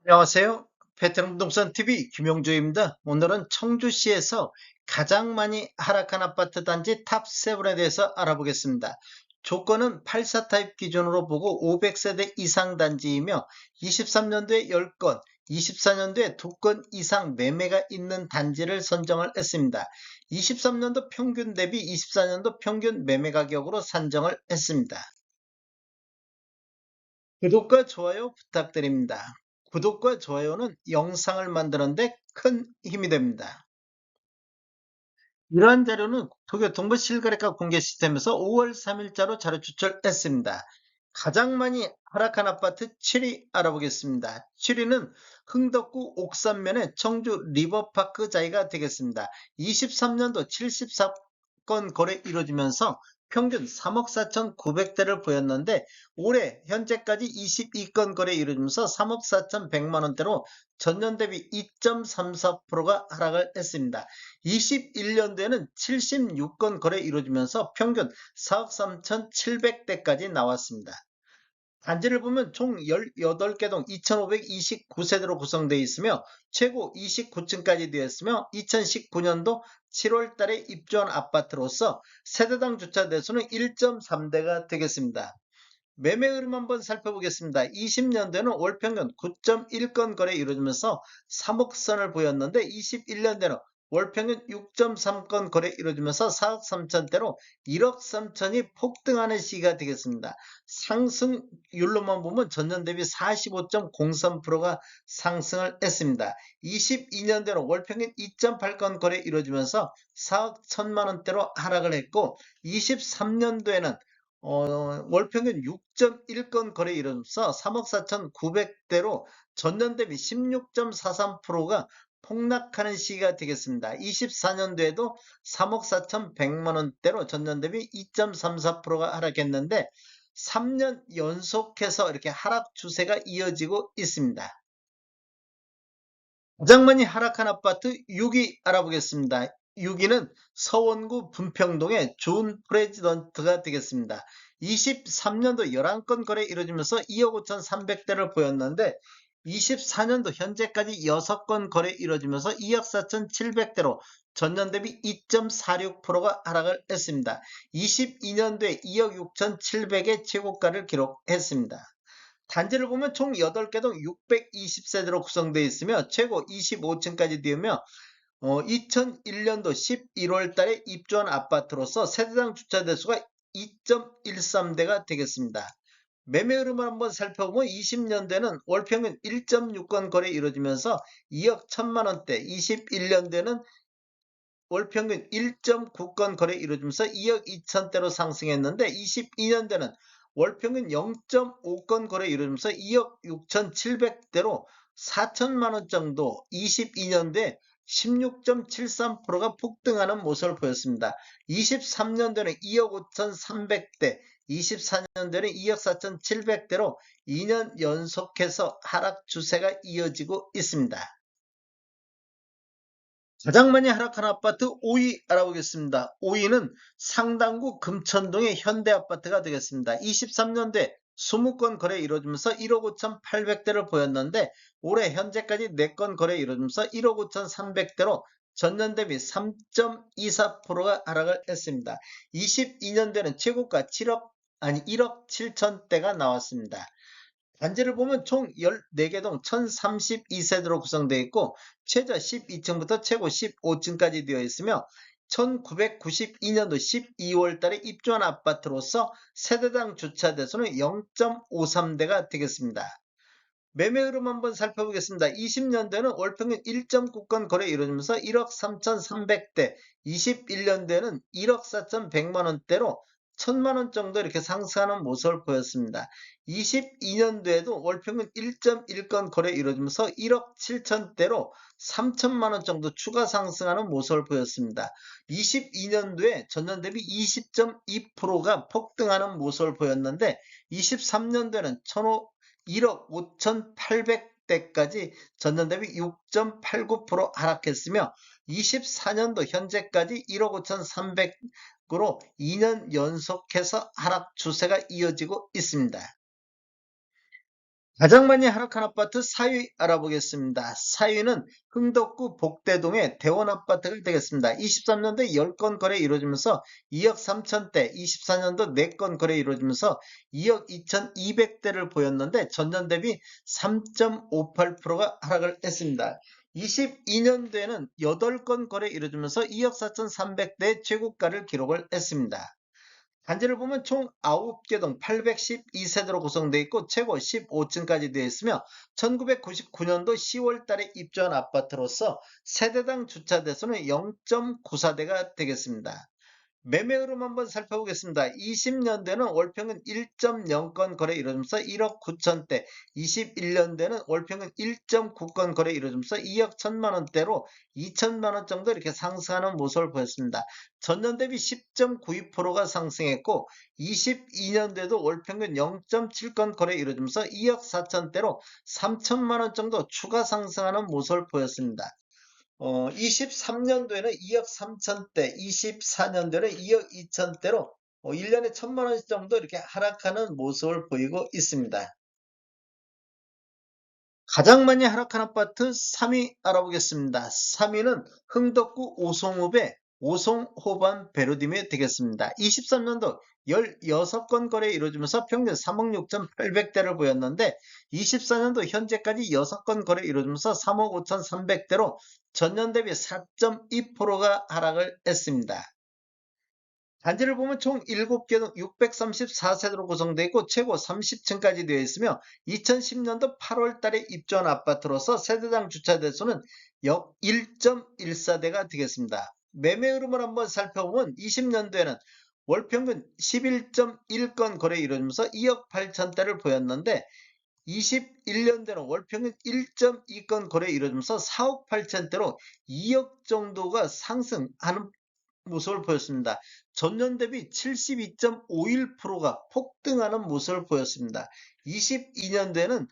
안녕하세요. 베테랑 부동산 TV 김용주입니다. 오늘은 청주시에서 가장 많이 하락한 아파트 단지 탑7에 대해서 알아보겠습니다. 조건은 84 타입 기준으로 보고 500세대 이상 단지이며 23년도에 10건, 24년도에 2건 이상 매매가 있는 단지를 선정을 했습니다. 23년도 평균 대비 24년도 평균 매매 가격으로 산정을 했습니다. 구독과 좋아요 부탁드립니다. 구독과 좋아요는 영상을 만드는데 큰 힘이 됩니다. 이러한 자료는 도교통부 실거래가 공개 시스템에서 5월 3일자로 자료 추출했습니다. 가장 많이 하락한 아파트 7위 알아보겠습니다. 7위는 흥덕구 옥산면의 청주 리버파크 자이가 되겠습니다. 23년도 74건 거래 이루어지면서 평균 3억 4,900대를 보였는데 올해 현재까지 22건 거래 이루어지면서 3억 4,100만 원대로 전년 대비 2.34%가 하락을 했습니다. 21년도에는 76건 거래 이루어지면서 평균 4억 3,700대까지 나왔습니다. 단지를 보면 총 18개 동 2,529세대로 구성되어 있으며 최고 29층까지 되어 있으며 2019년도 7월 달에 입주한 아파트로서 세대당 주차 대수는 1.3대가 되겠습니다. 매매 흐름 한번 살펴보겠습니다. 20년대는 월 평균 9.1건 거래 이루어지면서 3억 선을 보였는데 21년대는 월 평균 6.3건 거래 이루어지면서 4억 3천대로 1억 3천이 폭등하는 시기가 되겠습니다. 상승률로만 보면 전년 대비 45.03%가 상승을 했습니다. 22년대는 월 평균 2.8건 거래 이루어지면서 4억 1천만 원대로 하락을 했고 23년도에는 월 평균 6.1건 거래 이루면서 3억 4,900대로 전년 대비 16.43%가 폭락하는 시기가 되겠습니다. 24년도에도 3억 4,100만 원대로 전년 대비 2.34%가 하락했는데 3년 연속해서 이렇게 하락 추세가 이어지고 있습니다. 가장 많이 하락한 아파트 6위 알아보겠습니다. 6위는 서원구 분평동의 존 프레지던트가 되겠습니다. 23년도 11건 거래 이루어지면서 2억 5,300대를 보였는데 24년도 현재까지 6건 거래 이루어지면서 2억 4,700대로 전년 대비 2.46%가 하락을 했습니다. 22년도에 2억 6,700의 최고가를 기록했습니다. 단지를 보면 총 8개 동 620세대로 구성되어 있으며 최고 25층까지 되며 2001년도 11월 달에 입주한 아파트로서 세대당 주차 대수가 2.13대가 되겠습니다. 매매 흐름을 한번 살펴보면 20년대는 월 평균 1.6건 거래 이루어지면서 2억 1천만 원대, 21년대는 월 평균 1.9건 거래 이루어지면서 2억 2천대로 상승했는데 22년대는 월 평균 0.5건 거래 이루어지면서 2억 6,700대로 4천만 원 정도 22년대 16.73%가 폭등하는 모습을 보였습니다. 23년도에는 2억 5,300대, 24년도에는 2억 4,700대로 2년 연속해서 하락 추세가 이어지고 있습니다. 가장 많이 하락한 아파트 5위 알아보겠습니다. 5위는 상당구 금천동의 현대아파트가 되겠습니다. 23년도에 20건 거래 이루어지면서 1억 5,800대를 보였는데 올해 현재까지 4건 거래 이루어지면서 1억 5,300대로 전년 대비 3.24%가 하락을 했습니다. 22년도에는 최고가 1억 7천대가 나왔습니다. 단지를 보면 총 14개 동 1032세대로 구성되어 있고 최저 12층부터 최고 15층까지 되어 있으며 1992년도 12월 달에 입주한 아파트로서 세대당 주차 대수는 0.53대가 되겠습니다. 매매 흐름 한번 살펴보겠습니다. 20년대는 월평균 1.9건 거래 이루어지면서 1억 3,300대, 21년대는 1억 4,100만 원대로 1천만 원 정도 이렇게 상승하는 모습을 보였습니다. 22년도에도 월평균 1.1건 거래 이루어지면서 1억 7천대로 3천만 원 정도 추가 상승하는 모습을 보였습니다. 22년도에 전년 대비 20.2%가 폭등하는 모습을 보였는데 23년도에는 1억 5,800대까지 전년 대비 6.89% 하락했으며 24년도 현재까지 1억 5,300으로 2년 연속해서 하락 추세가 이어지고 있습니다. 가장 많이 하락한 아파트 4위 알아보겠습니다. 4위는 흥덕구 복대동의 대원아파트가 되겠습니다. 23년도에 10건 거래 이루어지면서 2억 3천대, 24년도 4건 거래 이루어지면서 2억 2,200대를 보였는데 전년 대비 3.58%가 하락을 했습니다. 22년도에는 8건 거래 이루어지면서 2억 4,300대 최고가를 기록을 했습니다. 단지를 보면 총 9개 동 812세대로 구성되어 있고 최고 15층까지 되어 있으며 1999년도 10월 달에 입주한 아파트로서 세대당 주차 대수는 0.94대가 되겠습니다. 매매 흐름 한번 살펴보겠습니다. 20년대는 월평균 1.0건 거래 이루어지면서 1억 9천대, 21년대는 월평균 1.9건 거래 이루어지면서 2억 1천만 원대로 2천만 원 정도 이렇게 상승하는 모습을 보였습니다. 전년 대비 10.92%가 상승했고 22년대도 월평균 0.7건 거래 이루어지면서 2억 4천대로 3천만 원 정도 추가 상승하는 모습을 보였습니다. 23년도에는 2억 3천대, 24년도에는 2억 2천대로 1년에 1천만 원 정도 이렇게 하락하는 모습을 보이고 있습니다. 가장 많이 하락한 아파트 3위 알아보겠습니다. 3위는 흥덕구 오송읍의 오송호반 베르디메 되겠습니다. 23년도 16건 거래 이루어지면서 평균 3억 6,800대를 보였는데 24년도 현재까지 6건 거래 이루어지면서 3억 5,300대로 전년 대비 4.2%가 하락을 했습니다. 단지를 보면 총 7개 동 634세대로 구성되어 있고 최고 30층까지 되어 있으며 2010년도 8월 달에 입주한 아파트로서 세대당 주차 대수는 1.14대가 되겠습니다. 매매 흐름을 한번 살펴보면 20년도에는 월평균 11.1건 거래 이루어지면서 2억 8천대를 보였는데 21년대는 월평균 1.2건 거래 이루어지면서 4억 8천대로 2억 정도가 상승하는 모습을 보였습니다. 전년 대비 72.51%가 폭등하는 모습을 보였습니다. 22년대는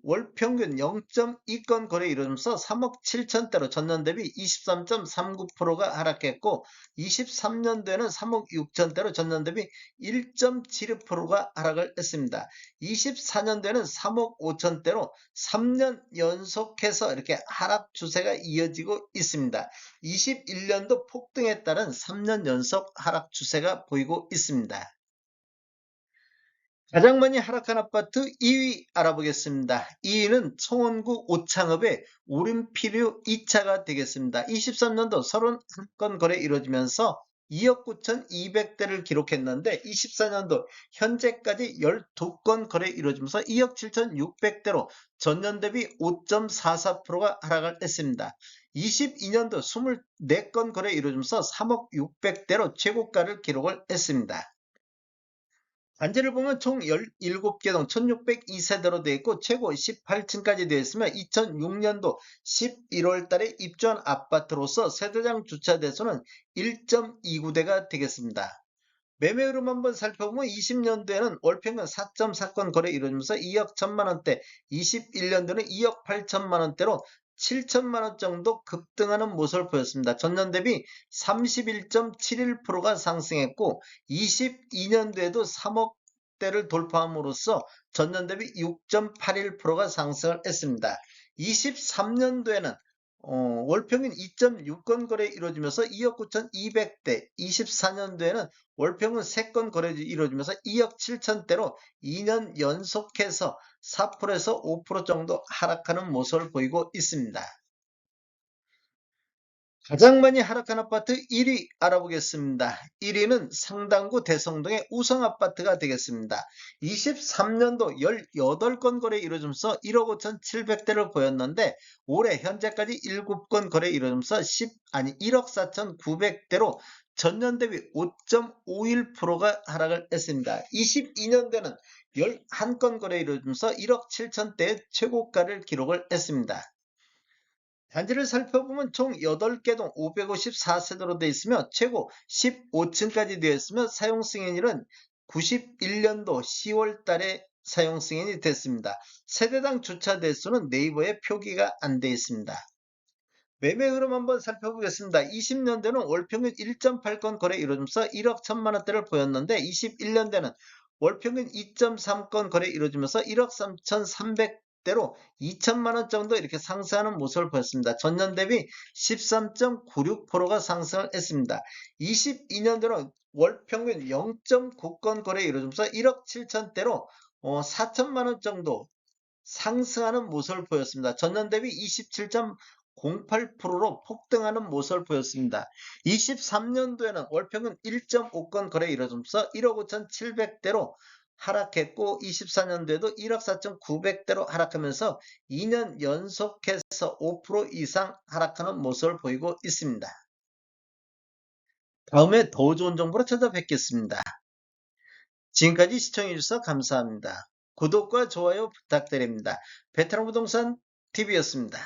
월 평균 0.2건 거래 이루면서 3억 7천대로 전년 대비 23.39%가 하락했고 23년도에는 3억 6천대로 전년 대비 1.72%가 하락을 했습니다. 24년도에는 3억 5천대로 3년 연속해서 이렇게 하락 추세가 이어지고 있습니다. 21년도 폭등에 따른 3년 연속 하락 추세가 보이고 있습니다. 가장 많이 하락한 아파트 2위 알아보겠습니다. 2위는 청원구 오창읍의 우림피류 2차가 되겠습니다. 23년도 31건 거래 이루어지면서 2억 9,200대를 기록했는데 24년도 현재까지 12건 거래 이루어지면서 2억 7,600대로 전년 대비 5.44%가 하락을 했습니다. 22년도 24건 거래 이루어지면서 3억 600대로 최고가를 기록을 했습니다. 단지를 보면 총 17개 동 1602세대로 되어 있고 최고 18층까지 되어 있으며 2006년도 11월 달에 입주한 아파트로서 세대당 주차 대수는 1.29대가 되겠습니다. 매매 흐름 한번 살펴보면 20년도에는 월평균 4.4건 거래 이루어지면서 2억 1천만 원대, 21년도에는 2억 8천만 원대로 7천만 원 정도 급등하는 모습을 보였습니다. 전년 대비 31.71%가 상승했고 22년도에도 3억대를 돌파함으로써 전년 대비 6.81%가 상승을 했습니다. 23년도에는 월평균 2.6건 거래 이루어지면서 2억 9,200대, 24년도에는 월평균 3건 거래 이루어지면서 2억 7천대로 2년 연속해서 4%에서 5% 정도 하락하는 모습을 보이고 있습니다. 가장 많이 하락한 아파트 1위 알아보겠습니다. 1위는 상당구 대성동의 우성아파트가 되겠습니다. 23년도 18건 거래 이루어지면서 1억 5,700대를 보였는데 올해 현재까지 7건 거래 이루어지면서 1억 4,900대로 전년 대비 5.51%가 하락을 했습니다. 22년도에는 11건 거래 이루어지면서 1억 7천대의 최고가를 기록을 했습니다. 단지를 살펴보면 총 8개 동 554세대로 되어 있으며 최고 15층까지 되어 있으며 사용 승인일은 91년도 10월 달에 사용 승인이 됐습니다. 세대당 주차 대수는 네이버에 표기가 안 되어 있습니다. 매매 흐름 한번 살펴보겠습니다. 20년대는 월평균 1.8건 거래 이루어지면서 1억 1천만 원대를 보였는데 21년대는 월 평균 2.3건 거래 이루어지면서 1억 3,300대로 2천만 원 정도 이렇게 상승하는 모습을 보였습니다. 전년 대비 13.96%가 상승을 했습니다. 22년도는 월 평균 0.9건 거래 이루어지면서 1억 7천대로 4천만 원 정도 상승하는 모습을 보였습니다. 전년 대비 27.08%로 폭등하는 모습을 보였습니다. 23년도에는 월평균 1.5건 거래 이루어지면서 1억 5,700대로 하락했고 24년도에도 1억 4,900대로 하락하면서 2년 연속해서 5% 이상 하락하는 모습을 보이고 있습니다. 다음에 더 좋은 정보로 찾아뵙겠습니다. 지금까지 시청해주셔서 감사합니다. 구독과 좋아요 부탁드립니다. 베테랑 부동산 TV였습니다.